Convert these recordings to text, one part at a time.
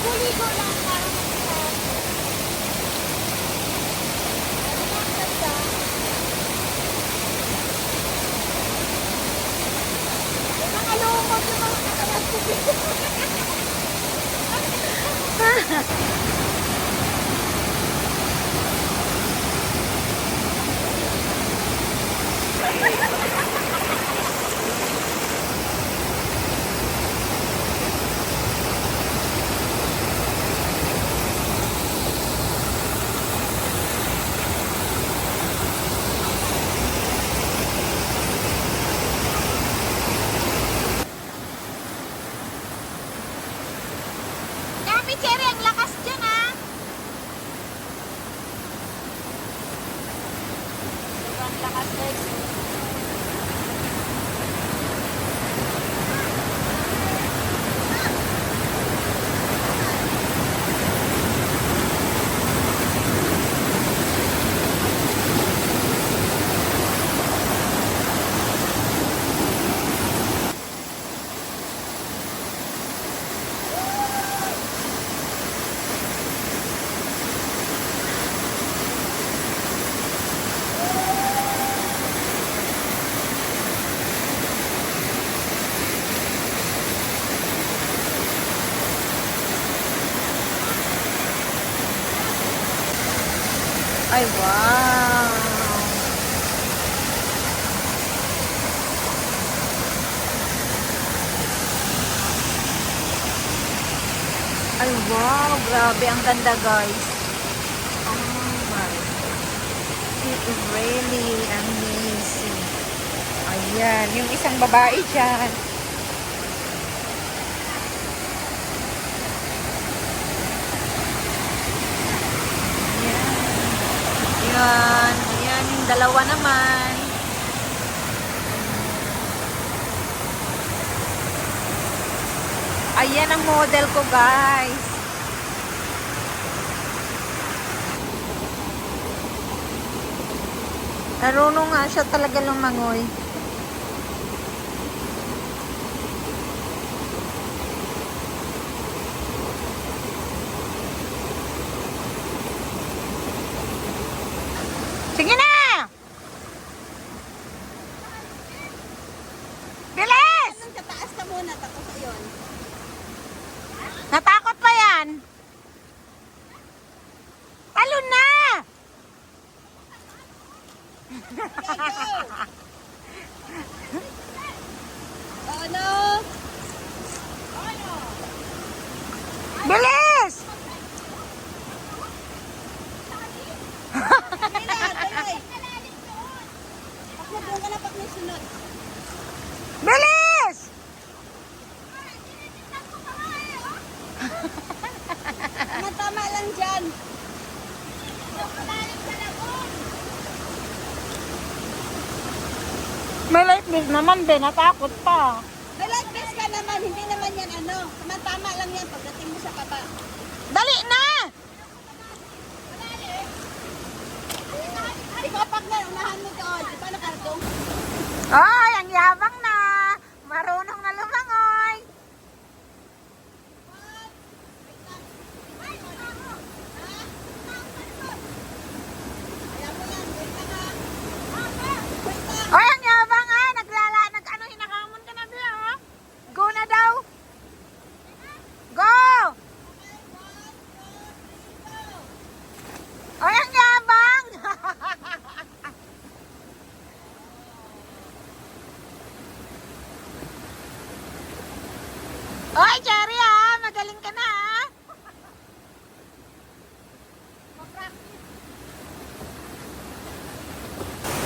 Ligo-ligo lang para mag-relax. Ano nga, ang ganda. Yung mga lumot, yung mga katawan ko dito. Dami, Cherry, ang lakas dyan, ha? Sobrang lakas, guys. Ay, wow! Ay, wow! Grabe, ang ganda, guys. Oh my. It is really amazing. Ayan, yung isang babae dyan. Ayan, ayan, yung dalawa naman. Ayan ang model ko, guys. Marunong nga siya talaga lumangoy. Sige na! Bilis! Anong kataas ka muna, tapos ayun. Natakot pa yan. Talon na! Oh no! Bilis! Kanila, tuloy! Pakla doon ka na, pakla sunod. Bilis! Tama-tama lang dyan. May light bills naman din. Natakot pa. May light vest ka naman, hindi naman yan ano. Tama-tama lang yan pagdating mo sa baba. Dali na! Ikaw pakla, unahan mo doon. Di ba nakardong? Ay, ang yabang na. Marunong na lumangoy. Ayan mo yan, wait lang ha. Wait lang. Ay, ang yabang nga. Nag-ano, hinakamon ka na bila, ha? Go na daw. Go! Ay, ang yabang. Oy, Cherry, ha? Magaling ka na, ha?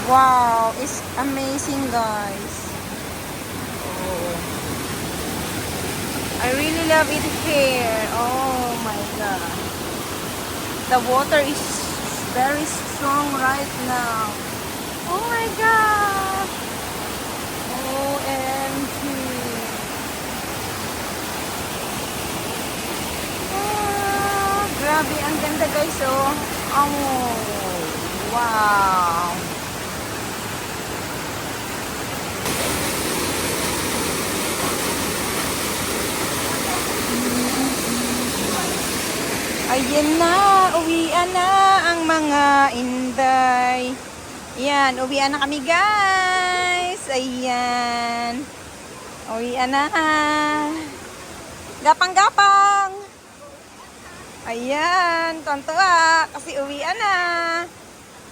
Wow, it's amazing, guys. Oh. I really love it here. Oh my god. The water is very strong right now. Oh my god. OMG. Ah, grabe, ang ganda, guys, oh. Oh, wow. Ayan na, uwian na ang mga inday. Yan, uwian na kami guys. Ayan. Uwian na. Gapang-gapang. Ayan, tuwan-tuwa kasi uwian na.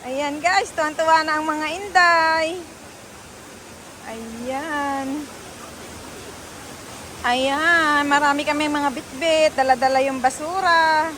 Ayan guys, tuwan-tuwa na ang mga inday. Ayan. Ayan, marami kami mga bitbit, dala-dala yung basura.